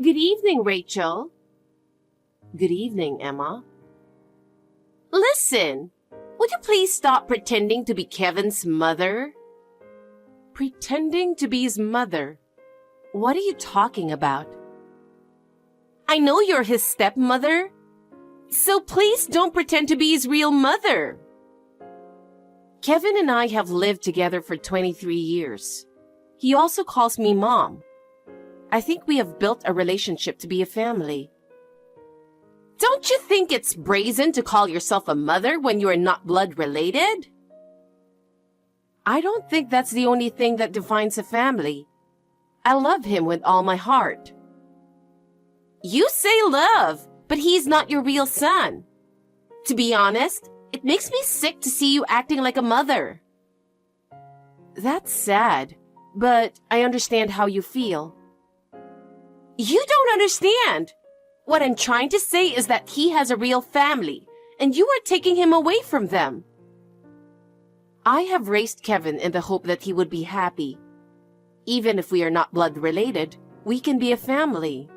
Good evening, Rachel. Good evening, Emma. Listen, would you please stop pretending to be Kevin's mother? Pretending to be his mother? What are you talking about? I know you're his stepmother, so please don't pretend to be his real mother. Kevin and I have lived together for 23 years. He also calls me Mom. I think we have built a relationship to be a family. Don't you think it's brazen to call yourself a mother when you are not blood related? I don't think that's the only thing that defines a family. I love him with all my heart. You say love, but he's not your real son. To be honest, it makes me sick to see you acting like a mother. That's sad, but I understand how you feel. You don't understand. What I'm trying to say is that he has a real family, and you are taking him away from them. I have raised Kevin in the hope that he would be happy. Even if we are not blood related, we can be a family.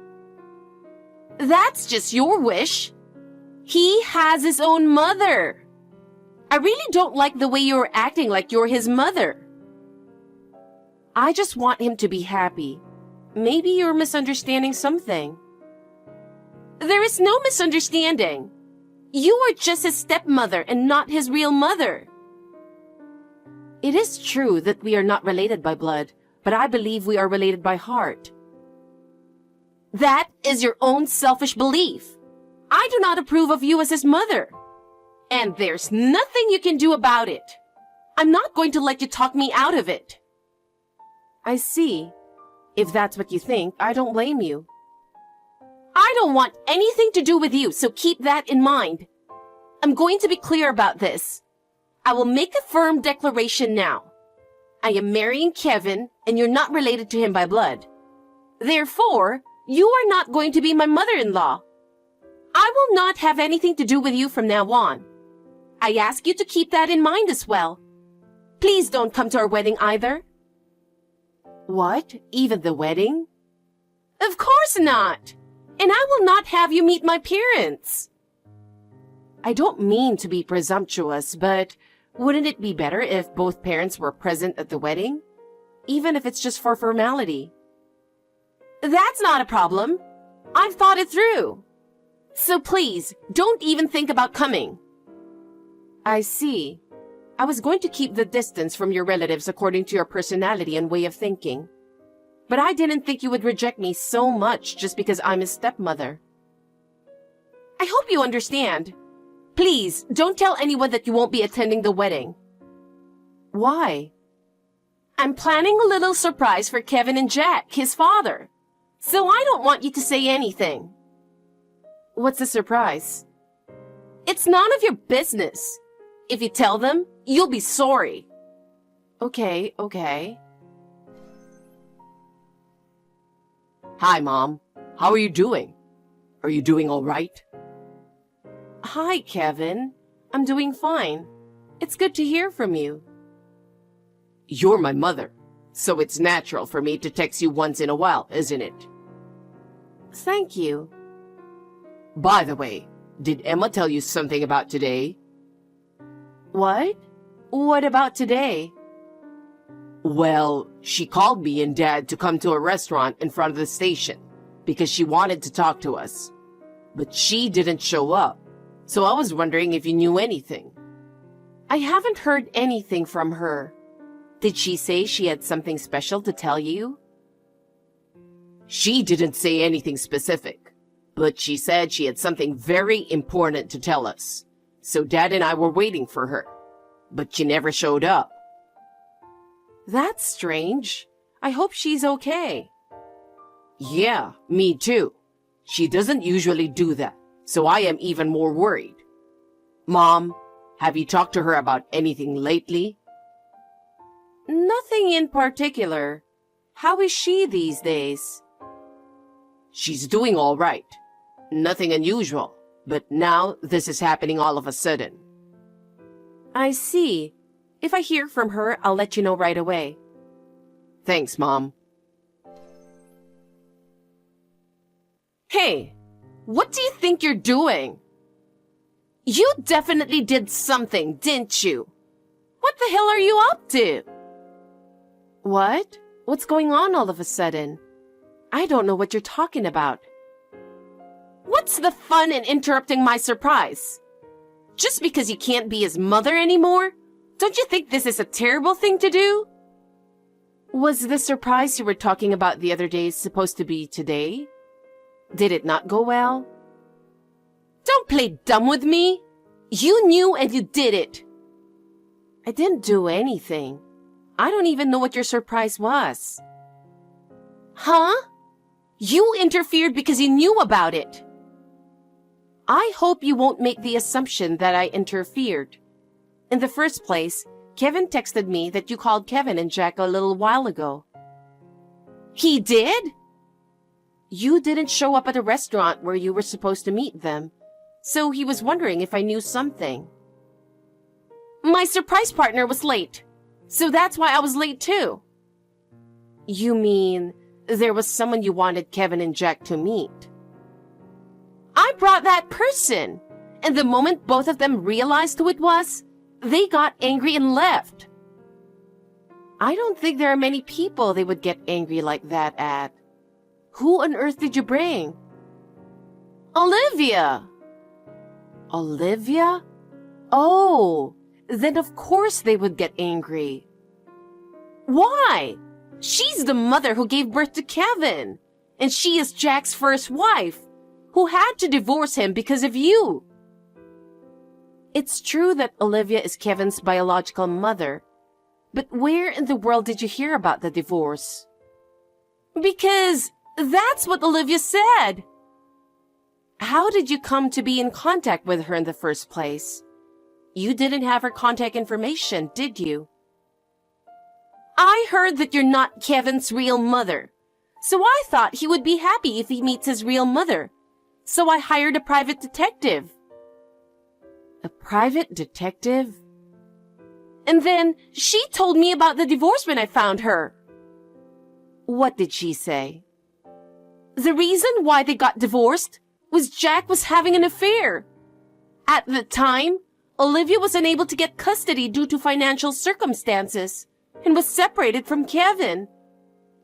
That's just your wish. He has his own mother. I really don't like the way you're acting like you're his mother. I just want him to be happy. Maybe you're misunderstanding something. There is no misunderstanding. You are just his stepmother and not his real mother. It is true that we are not related by blood, but I believe we are related by heart. That is your own selfish belief. I do not approve of you as his mother. And there's nothing you can do about it. I'm not going to let you talk me out of it. I see. If that's what you think, I don't blame you. I don't want anything to do with you, so keep that in mind. I'm going to be clear about this. I will make a firm declaration now. I am marrying Kevin, and you're not related to him by blood. Therefore, you are not going to be my mother-in-law. I will not have anything to do with you from now on. I ask you to keep that in mind as well. Please don't come to our wedding either. What? Even the wedding? Of course not. And I will not have you meet my parents. I don't mean to be presumptuous, but wouldn't it be better if both parents were present at the wedding? Even if it's just for formality. That's not a problem. I've thought it through. So please, don't even think about coming. I see. I was going to keep the distance from your relatives according to your personality and way of thinking. But I didn't think you would reject me so much just because I'm his stepmother. I hope you understand. Please, don't tell anyone that you won't be attending the wedding. Why? I'm planning a little surprise for Kevin and Jack, his father. So I don't want you to say anything. What's the surprise? It's none of your business. If you tell them, you'll be sorry. Okay. Hi, Mom. How are you doing? Are you doing all right? Hi, Kevin. I'm doing fine. It's good to hear from you. You're my mother, so it's natural for me to text you once in a while, isn't it? Thank you. By the way, did Emma tell you something about today? What? What about today? Well, she called me and Dad to come to a restaurant in front of the station because she wanted to talk to us. But she didn't show up, so I was wondering if you knew anything. I haven't heard anything from her. Did she say she had something special to tell you? She didn't say anything specific, but she said she had something very important to tell us. So Dad and I were waiting for her, but she never showed up. That's strange. I hope she's okay. Yeah, me too. She doesn't usually do that, so I am even more worried. Mom, have you talked to her about anything lately? Nothing in particular. How is she these days? She's doing all right. Nothing unusual. But now this is happening all of a sudden. I see. If I hear from her, I'll let you know right away. Thanks, Mom. Hey, what do you think you're doing? You definitely did something, didn't you? What the hell are you up to? What? What's going on all of a sudden? I don't know what you're talking about. What's the fun in interrupting my surprise? Just because you can't be his mother anymore? Don't you think this is a terrible thing to do? Was the surprise you were talking about the other day supposed to be today? Did it not go well? Don't play dumb with me. You knew and you did it. I didn't do anything. I don't even know what your surprise was. Huh? You interfered because you knew about it. I hope you won't make the assumption that I interfered. In the first place, Kevin texted me that you called Kevin and Jack a little while ago. He did? You didn't show up at a restaurant where you were supposed to meet them, so he was wondering if I knew something. My surprise partner was late, so that's why I was late too. You mean there was someone you wanted Kevin and Jack to meet? I brought that person, and the moment both of them realized who it was, they got angry and left. I don't think there are many people they would get angry like that at. Who on earth did you bring? Olivia. Olivia? Oh, then of course they would get angry. Why? She's the mother who gave birth to Kevin, and she is Jack's first wife, who had to divorce him because of you. It's true that Olivia is Kevin's biological mother, but where in the world did you hear about the divorce? Because that's what Olivia said. How did you come to be in contact with her in the first place? You didn't have her contact information, did you? I heard that you're not Kevin's real mother, so I thought he would be happy if he meets his real mother. So I hired a private detective. A private detective? And then she told me about the divorce when I found her. What did she say? The reason why they got divorced was Jack was having an affair. At the time, Olivia was unable to get custody due to financial circumstances and was separated from Kevin.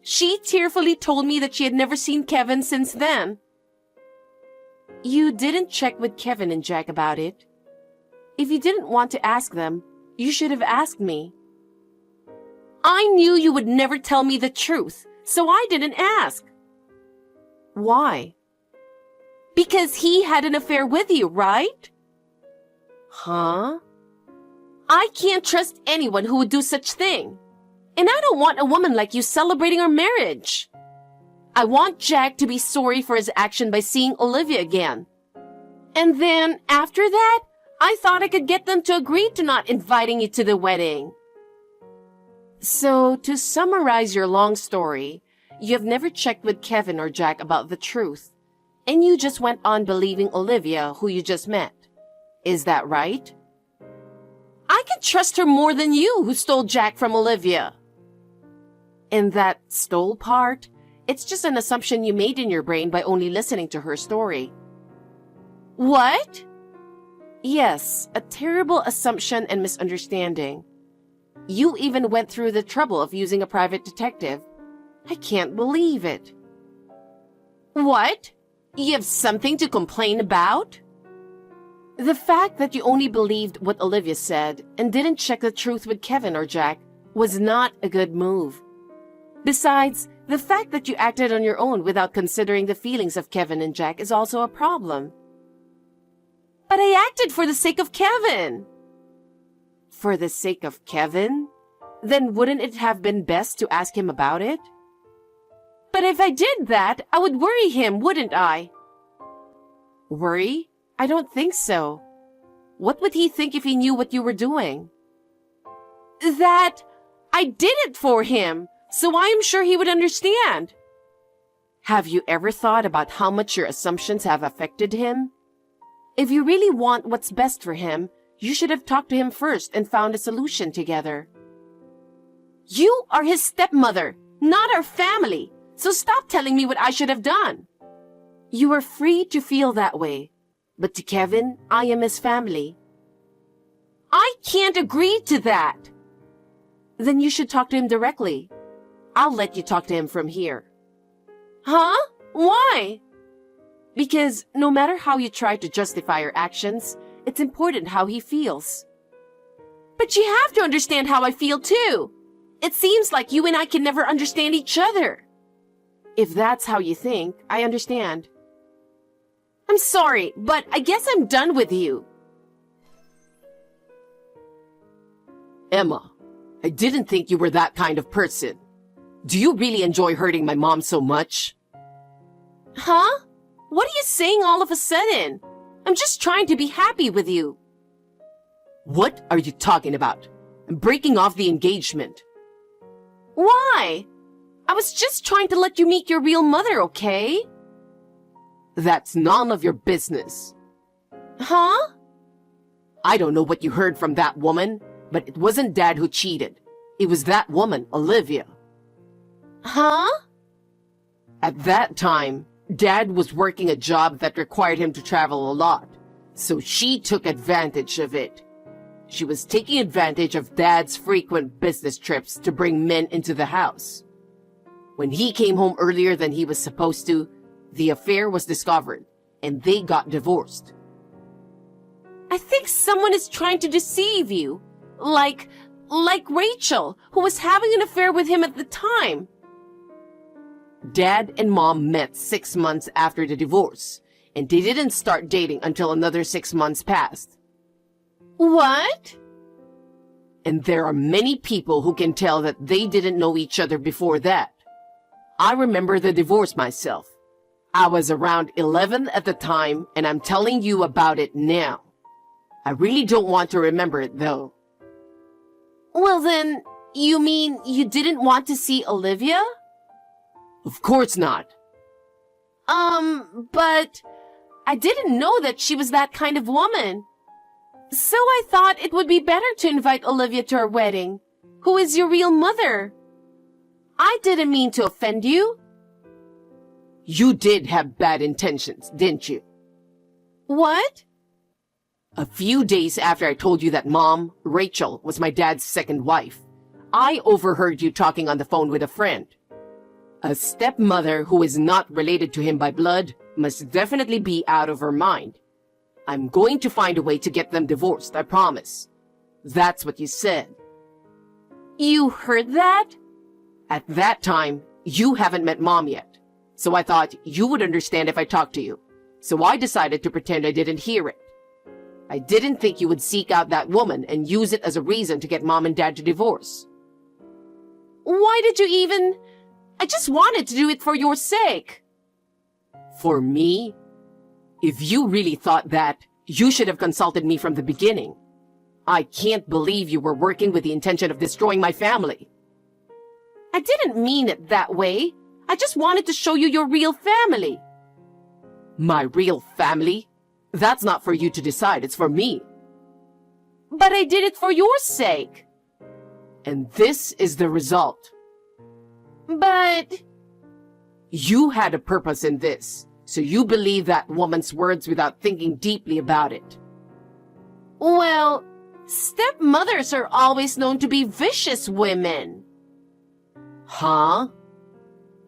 She tearfully told me that she had never seen Kevin since then. You didn't check with Kevin and Jack about it. If you didn't want to ask them, you should have asked me. I knew you would never tell me the truth, so I didn't ask. Why? Because he had an affair with you, right? Huh? I can't trust anyone who would do such thing. And I don't want a woman like you celebrating our marriage. I want Jack to be sorry for his action by seeing Olivia again. And then, after that, I thought I could get them to agree to not inviting you to the wedding. So, to summarize your long story, you have never checked with Kevin or Jack about the truth, and you just went on believing Olivia, who you just met. Is that right? I can trust her more than you, who stole Jack from Olivia. In that stole part, it's just an assumption you made in your brain by only listening to her story. What? Yes, a terrible assumption and misunderstanding. You even went through the trouble of using a private detective. I can't believe it. What? You have something to complain about? The fact that you only believed what Olivia said and didn't check the truth with Kevin or Jack was not a good move. Besides, the fact that you acted on your own without considering the feelings of Kevin and Jack is also a problem. But I acted for the sake of Kevin. For the sake of Kevin? Then wouldn't it have been best to ask him about it? But if I did that, I would worry him, wouldn't I? Worry? I don't think so. What would he think if he knew what you were doing? That I did it for him, so I am sure he would understand. Have you ever thought about how much your assumptions have affected him? If you really want what's best for him, you should have talked to him first and found a solution together. You are his stepmother, not our family, so stop telling me what I should have done. You are free to feel that way, but to Kevin, I am his family. I can't agree to that. Then you should talk to him directly. I'll let you talk to him from here. Huh? Why? Because no matter how you try to justify your actions, it's important how he feels. But you have to understand how I feel too. It seems like you and I can never understand each other. If that's how you think, I understand. I'm sorry, but I guess I'm done with you. Emma, I didn't think you were that kind of person. Do you really enjoy hurting my mom so much? Huh? What are you saying all of a sudden? I'm just trying to be happy with you. What are you talking about? I'm breaking off the engagement. Why? I was just trying to let you meet your real mother, okay? That's none of your business. Huh? I don't know what you heard from that woman, but it wasn't Dad who cheated. It was that woman, Olivia. Huh? At that time, Dad was working a job that required him to travel a lot, so she took advantage of it. She was taking advantage of Dad's frequent business trips to bring men into the house. When he came home earlier than he was supposed to, the affair was discovered, and they got divorced. I think someone is trying to deceive you. Like Rachel, who was having an affair with him at the time. Dad and Mom met 6 months after the divorce, and they didn't start dating until another 6 months passed. What? And there are many people who can tell that they didn't know each other before that. I remember the divorce myself. I was around 11 at the time, and I'm telling you about it now. I really don't want to remember it, though. Well then, you mean you didn't want to see Olivia? Of course not. But I didn't know that she was that kind of woman. So I thought it would be better to invite Olivia to our wedding, who is your real mother. I didn't mean to offend you. You did have bad intentions, didn't you? What? A few days after I told you that Mom, Rachel, was my dad's second wife, I overheard you talking on the phone with a friend. A stepmother who is not related to him by blood must definitely be out of her mind. I'm going to find a way to get them divorced, I promise. That's what you said. You heard that? At that time, you haven't met Mom yet, so I thought you would understand if I talked to you. So I decided to pretend I didn't hear it. I didn't think you would seek out that woman and use it as a reason to get Mom and Dad to divorce. Why did you even... I just wanted to do it for your sake. For me? If you really thought that, you should have consulted me from the beginning. I can't believe you were working with the intention of destroying my family. I didn't mean it that way. I just wanted to show you your real family. My real family? That's not for you to decide, it's for me. But I did it for your sake. And this is the result. But... You had a purpose in this, so you believe that woman's words without thinking deeply about it. Well, stepmothers are always known to be vicious women. Huh?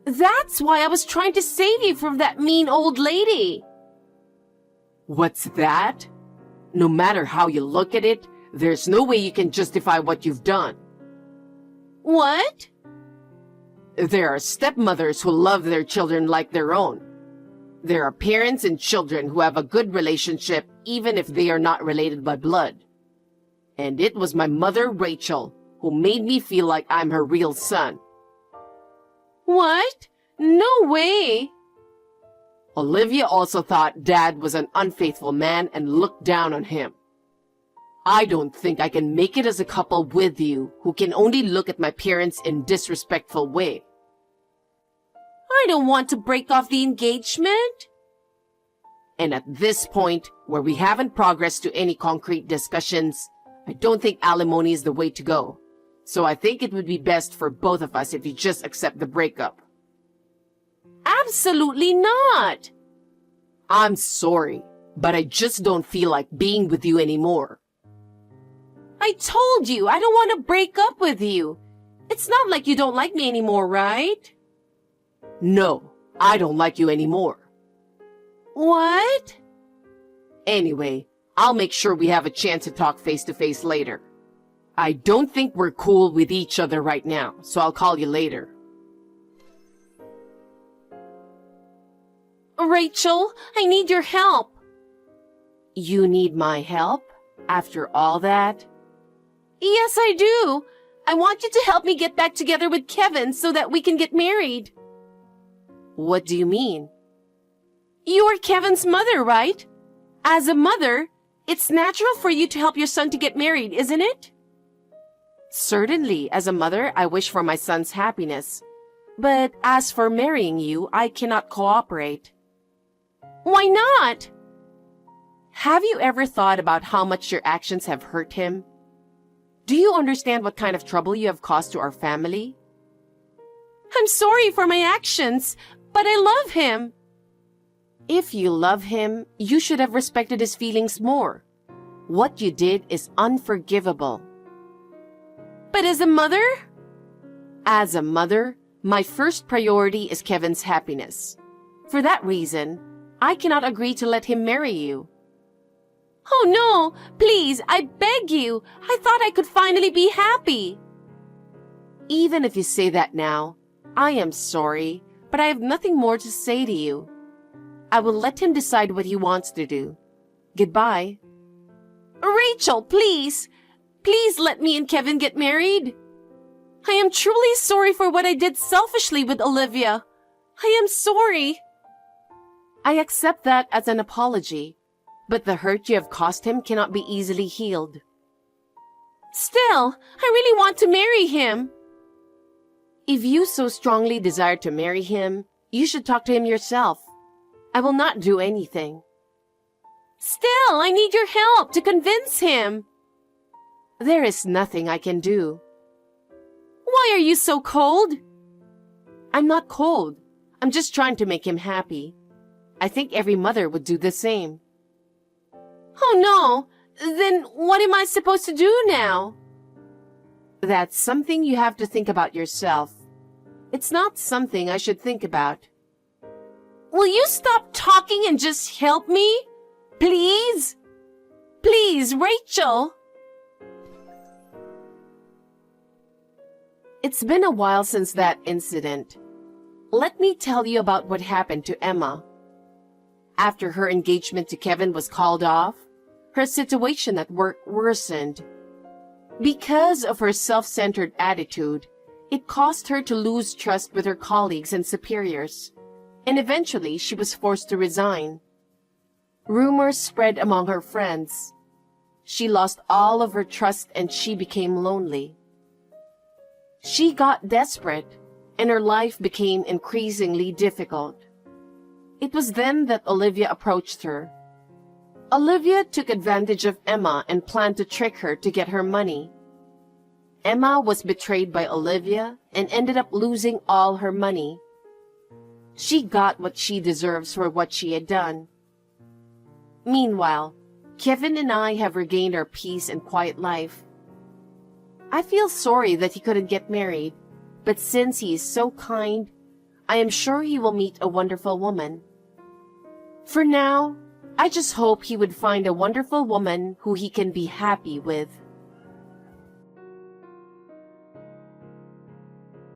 That's why I was trying to save you from that mean old lady. What's that? No matter how you look at it, there's no way you can justify what you've done. What? There are stepmothers who love their children like their own. There are parents and children who have a good relationship even if they are not related by blood. And it was my mother, Rachel, who made me feel like I'm her real son. What? No way! Olivia also thought Dad was an unfaithful man and looked down on him. I don't think I can make it as a couple with you who can only look at my parents in disrespectful way. I don't want to break off the engagement. And at this point, where we haven't progressed to any concrete discussions, I don't think alimony is the way to go. So I think it would be best for both of us if you just accept the breakup. Absolutely not. I'm sorry, but I just don't feel like being with you anymore. I told you, I don't want to break up with you. It's not like you don't like me anymore, right? No, I don't like you anymore. What? Anyway, I'll make sure we have a chance to talk face to face later. I don't think we're cool with each other right now, so I'll call you later. Rachel, I need your help. You need my help? After all that? Yes, I do. I want you to help me get back together with Kevin so that we can get married. What do you mean? You are Kevin's mother, right? As a mother, it's natural for you to help your son to get married, isn't it? Certainly, as a mother, I wish for my son's happiness. But as for marrying you, I cannot cooperate. Why not? Have you ever thought about how much your actions have hurt him? Do you understand what kind of trouble you have caused to our family? I'm sorry for my actions, but I love him. If you love him, you should have respected his feelings more. What you did is unforgivable. But as a mother? As a mother, my first priority is Kevin's happiness. For that reason, I cannot agree to let him marry you. Oh no, please, I beg you. I thought I could finally be happy. Even if you say that now, I am sorry, but I have nothing more to say to you. I will let him decide what he wants to do. Goodbye. Rachel, please. Please let me and Kevin get married. I am truly sorry for what I did selfishly with Olivia. I am sorry. I accept that as an apology, but the hurt you have caused him cannot be easily healed. Still, I really want to marry him. If you so strongly desire to marry him, you should talk to him yourself. I will not do anything. Still, I need your help to convince him. There is nothing I can do. Why are you so cold? I'm not cold. I'm just trying to make him happy. I think every mother would do the same. Oh no! Then what am I supposed to do now? That's something you have to think about yourself. It's not something I should think about. Will you stop talking and just help me? Please? Please, Rachel! It's been a while since that incident. Let me tell you about what happened to Emma. After her engagement to Kevin was called off, her situation at work worsened. Because of her self-centered attitude, it caused her to lose trust with her colleagues and superiors, and eventually she was forced to resign. Rumors spread among her friends. She lost all of her trust and she became lonely. She got desperate, and her life became increasingly difficult. It was then that Olivia approached her. Olivia took advantage of Emma and planned to trick her to get her money. Emma was betrayed by Olivia and ended up losing all her money. She got what she deserves for what she had done. Meanwhile, Kevin and I have regained our peace and quiet life. I feel sorry that he couldn't get married, but since he is so kind, I am sure he will meet a wonderful woman. For now, I just hope he would find a wonderful woman who he can be happy with.